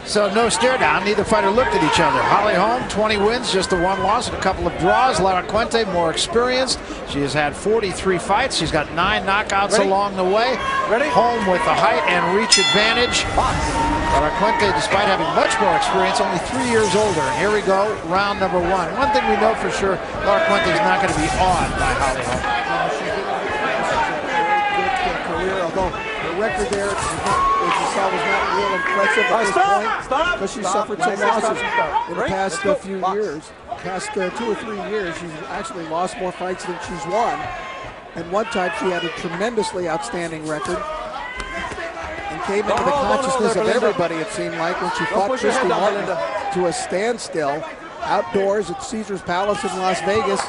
So no stare down. Neither fighter looked at each other. Holly Holm, 20 wins, just the 1 loss and a couple of draws. Laracuente, more experienced. She has had 43 fights. She's got 9 knockouts along the way. Holm with the height and reach advantage. Laracuente, despite having much more experience, only 3 years older. And here we go, round number 1. One thing we know for sure, Laracuente is not going to be awed by Holly Holm. Although the record there, as you saw, was not real impressive at this point because she suffered some losses in the past few years. Past 2 or 3 years, she's actually lost more fights than she's won. And one time she had a tremendously outstanding record and came into the consciousness of everybody, it seemed like, when she fought Christy Martin to a standstill outdoors at Caesar's Palace in Las Vegas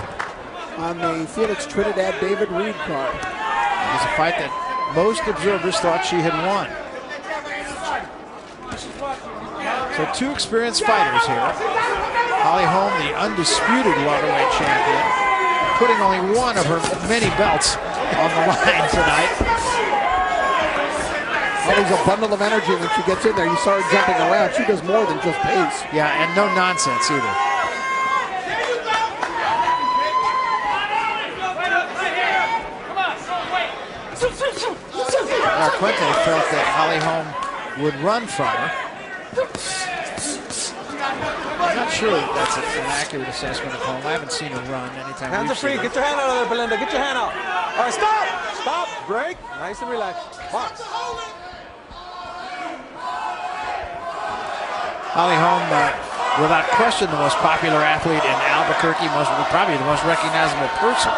on the Felix Trinidad David Reed card. It was a fight that most observers thought she had won. So 2 experienced fighters here. Holly Holm, the undisputed welterweight champion, putting only 1 of her many belts on the line tonight. Holly's a bundle of energy when she gets in there. You saw her jumping around. She does more than just pace. Yeah, and no nonsense either. Laracuente felt that Holly Holm would run from her. I'm not sure that's an accurate assessment of Holm. I haven't seen her run anytime. Hands are free. Get your hand out of there, Belinda. Get your hand out. All right, stop. Stop. Break. Nice and relaxed. Box. Holly Holm, without question, the most popular athlete in Albuquerque, probably the most recognizable person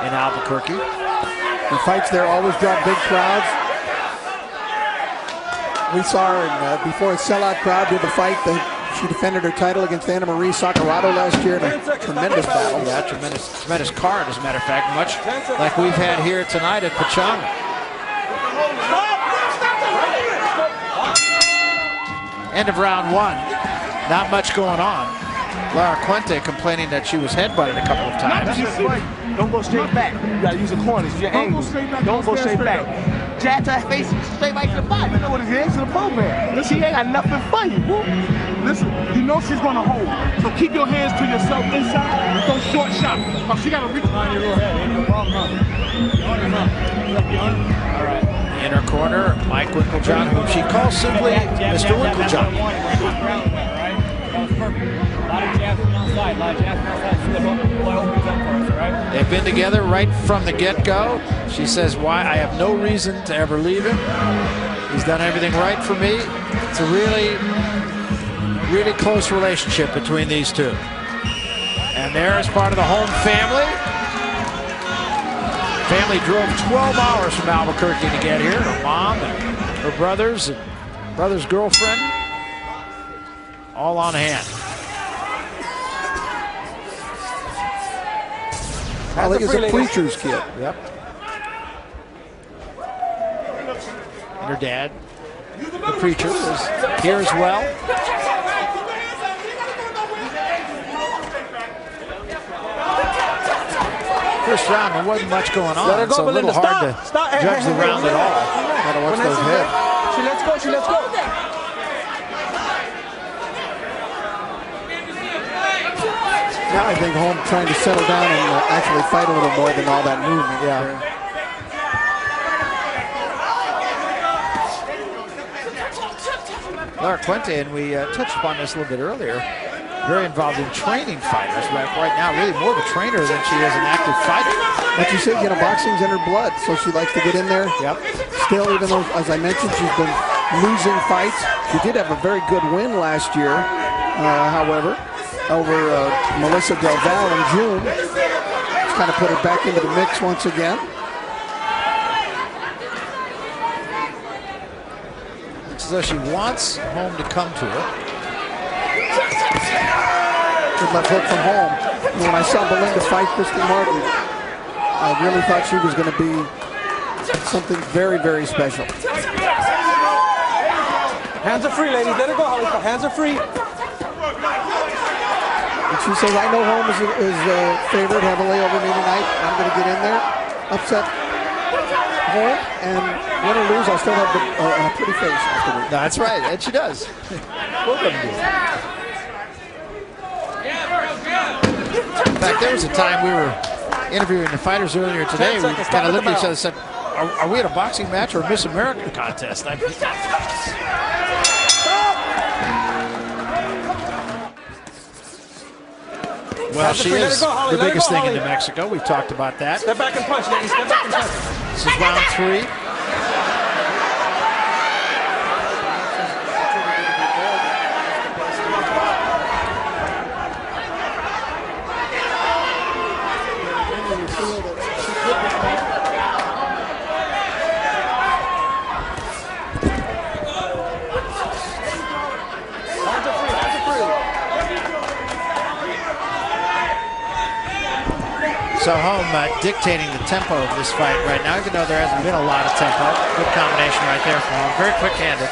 in Albuquerque. The fights there always draw big crowds. We saw her before a sellout crowd did the fight. She defended her title against Anna Marie Saccarato last year in a tremendous battle. Yeah, tremendous card, as a matter of fact, much like we've had here tonight at Pachanga. End of round 1. Not much going on. Laracuente complaining that she was headbutted a couple of times. Don't go straight back. You gotta use the corners. Your angles. Don't go straight back. Jab to her face, straight right to the body. You know what it is? To the program. She ain't got nothing for you, boo. Listen, you know she's gonna hold. So keep your hands to yourself inside and throw short shots. Cause she gotta reach behind your head. Ain't no problem. All right. In her corner, Mike Winklejohn, whom she calls simply Mr. Winklejohn. They've been together right from the get-go. She says, "Why? I have no reason to ever leave him. He's done everything right for me." It's a really, really close relationship between these two. And there is part of the Holm family. Family drove 12 hours from Albuquerque to get here. Her mom and her brothers and brother's girlfriend, all on hand. Holly is a preacher's kid. Yep. And her dad, the preacher, is here as well. First round, there wasn't much going on. It's a little hard to judge the round at all. Gotta watch those heads. She lets go. She lets go. Now I think Holm trying to settle down and actually fight a little more than all that movement. Yeah. Laracuente, and we touched upon this a little bit earlier, very involved in training fighters. Right now, really more of a trainer than she is an active fighter. Like you said, boxing's in her blood, so she likes to get in there. Yep. Still, even though, as I mentioned, she's been losing fights. She did have a very good win last year, however, over Melissa Del Val in June. It's kind of put her back into the mix once again. It's as though she wants Holm to come to her. Good left hook from Holm. When I saw Belinda fight Christy Martin, I really thought she was going to be something very, very special. Hands are free, ladies. Let her go, Holly. Hands are free. And she says, I know Holm is favored heavily over me tonight. I'm going to get in there, upset Holm, and win or lose, I'll still have a pretty face afterward. That's right, and she does. Both of them do. In fact, there was a time we were interviewing the fighters earlier today. We kind of looked at each other and said, are we at a boxing match or a Miss America contest? Well, she is the biggest thing in New Mexico. We've talked about that. Step back and punch, ladies. Step back and punch. This is round 3. So Holm dictating the tempo of this fight right now, even though there hasn't been a lot of tempo. Good combination right there for Holm. Very quick-handed.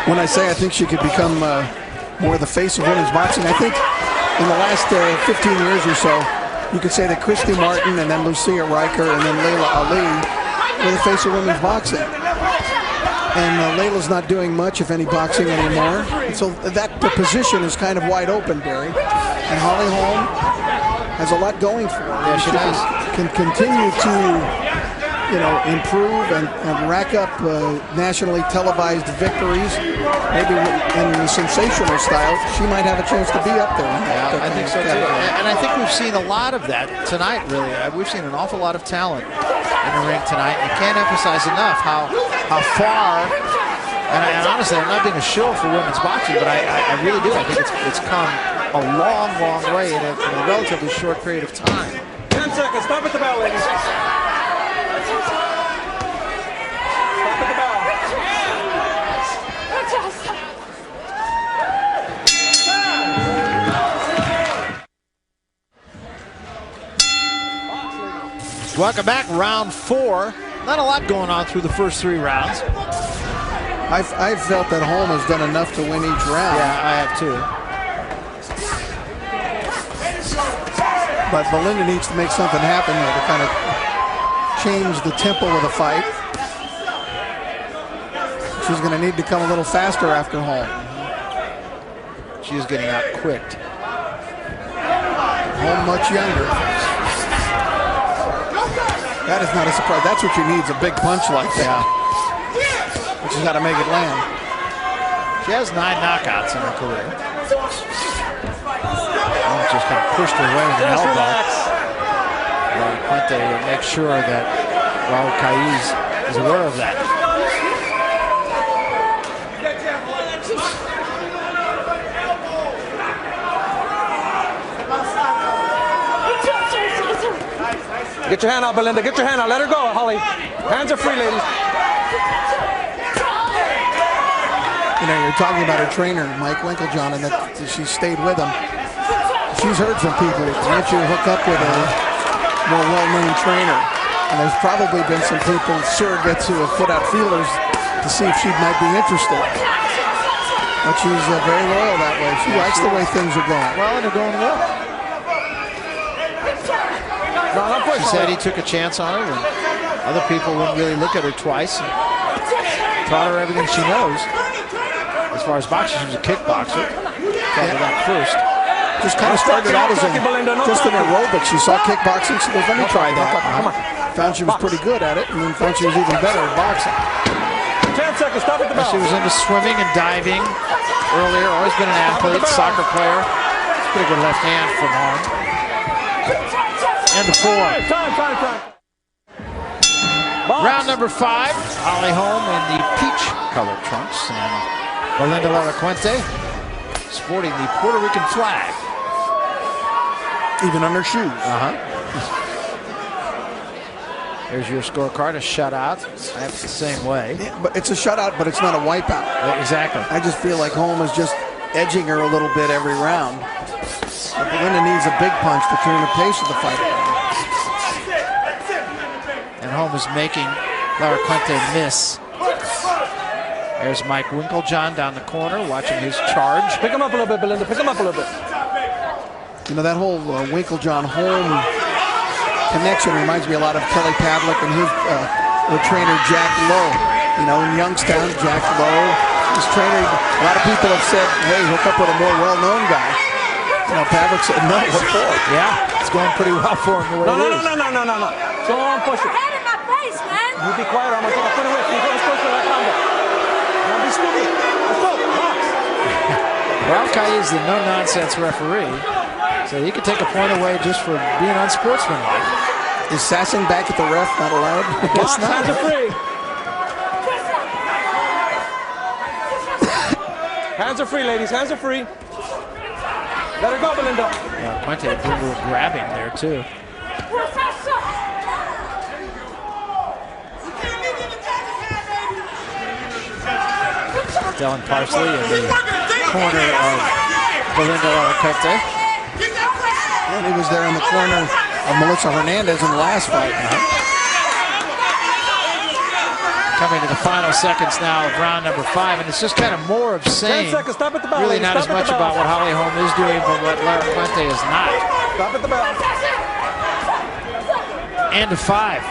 When I say I think she could become more the face of women's boxing, I think in the last 15 years or so, you could say that Christy Martin and then Lucia Riker and then Layla Ali were the face of women's boxing. And Layla's not doing much, if any, boxing anymore. And so that position is kind of wide open, Barry. And Holly Holm has a lot going for her. Yeah, she does. Can continue to, improve and rack up nationally televised victories. Maybe in the sensational style, she might have a chance to be up there. Yeah, I think so too. And I think we've seen a lot of that tonight, really. We've seen an awful lot of talent in the ring tonight. You can't emphasize enough how far, and honestly, I'm not being a shill for women's boxing, but I really do. I think it's come a long, long way in a relatively short period of time. 10 seconds. Stop at the bell, ladies. Stop at the bell. Welcome back, round 4. Not a lot going on through the first 3 rounds. I've felt that Holm has done enough to win each round. Yeah, I have too. But Belinda needs to make something happen here to kind of change the tempo of the fight. She's going to need to come a little faster after Holm. She is getting out-quicked. Holm much younger. That is not a surprise. That's what you need, is a big punch like that. But she's got to make it land. She has 9 knockouts in her career. Just kind of pushed her away with an elbow. Laracuente will make sure that Raul Caiz is aware of that. Get your hand out, Belinda. Get your hand out. Let her go, Holly. Hands are free, ladies. You're talking about her trainer, Mike Winklejohn, and that she stayed with him. She's heard from people, why don't you hook up with a more well-known trainer? And there's probably been some people, surrogates, who have put out feelers to see if she might be interested. But she's very loyal that way. She likes the way things are going. Well, and they're going well. She said he took a chance on her, and other people wouldn't really look at her twice. And taught her everything she knows. As far as boxing, she was a kickboxer. Taught her that first. Just kind of started out as just an aerobic. She saw kickboxing, so let me try that. Found she was pretty good at it, and then found she was even better at boxing. 10 seconds, stop at the bell. She was into swimming and diving earlier. Always been an athlete, soccer player. Pretty good left hand from Holm. And the 4. Time. Round number 5. Holly Holm in the peach-colored trunks, and Belinda Laracuente sporting the Puerto Rican flag. Even on her shoes. There's your scorecard, a shutout. That's the same way. Yeah, but it's a shutout, but it's not a wipeout. Exactly. I just feel like Holm is just edging her a little bit every round. But Belinda needs a big punch to turn the pace of the fight. And Holm is making Laracuente miss. There's Mike Winklejohn down the corner watching his charge. Pick him up a little bit, Belinda. Pick him up a little bit. You know, that whole Winklejohn-Holm connection reminds me a lot of Kelly Pavlik and his trainer Jack Lowe. You know, in Youngstown, Jack Lowe, his trainer, a lot of people have said, hey, hook up with a more well-known guy. You know, Pavlik said, no, what for? Yeah, it's going pretty well for him the way it is. No. Don't push it. Head in my face, man. You be quiet or I'm going to take a foot away. You don't push it like combo. Don't be stupid. Let's go. Box. Well, Kai is the no-nonsense referee, so he could take a point away just for being unsportsmanlike. Is sassing back at the ref not allowed? Box, hands are free. Hands are free, ladies. Hands are free. Let her go, Belinda. Yeah, Quente did a little grabbing there, too. Dylan Parsley in the corner of Belinda Laracuente. And he was there in the corner of Melissa Hernandez in the last fight. Coming to the final seconds now of round number 5, and it's just kind of more of 10 saying, seconds. Stop at the bell. really ladies. not as Stop at much the bell. about what Holly Holm is doing, but what Laracuente is not. Stop at the bell. And a 5.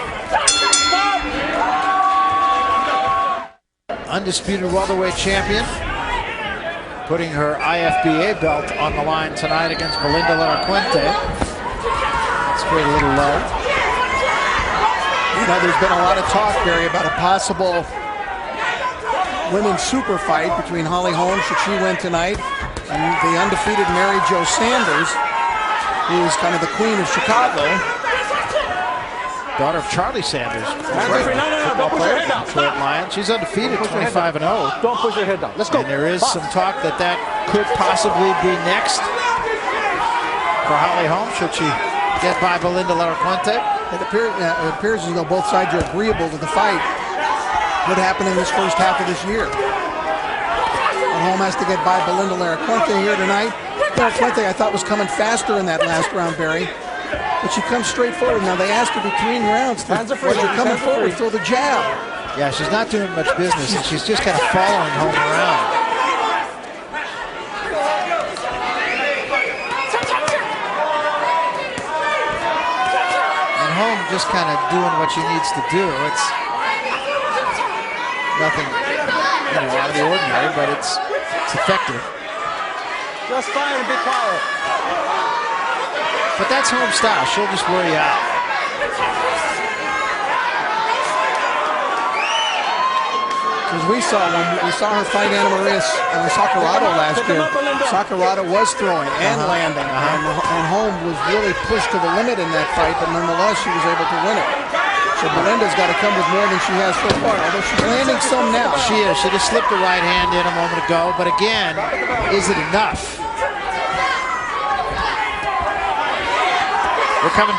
Undisputed welterweight champion, putting her IFBA belt on the line tonight against Belinda Laracuente. Let's create a little low. You know, there's been a lot of talk, Barry, about a possible women's super fight between Holly Holm, should she win tonight, and the undefeated Mary Jo Sanders, who is kind of the queen of Chicago. Daughter of Charlie Sanders. Right. No. Don't push your head down. Detroit Lions. She's undefeated, 25-0. Don't push your head down. Let's go. And there is some talk that could possibly be next for Holly Holm, should she get by Belinda Laracuente. It appears as though both sides are agreeable to the fight. What happened in this first half of this year? And Holm has to get by Belinda Laracuente here tonight. Laracuente, I thought, was coming faster in that last round, Barry. But she comes straight forward. Now they asked her between rounds, hands are free. you're coming forward, throw the jab. Yeah, she's not doing much business, and she's just kind of following Holm around. And Holm just kind of doing what she needs to do. It's nothing, out of the ordinary, but it's effective. Just fire and be quiet. But that's Holm's style. She'll just wear you out. As we saw her fight Anna Maria Sakurado last year. Sakurado was throwing and landing, and Holm was really pushed to the limit in that fight, but nonetheless she was able to win it. So Belinda's got to come with more than she has so far, although she's landing some now. She is. She just slipped the right hand in a moment ago, but again, is it enough? We're coming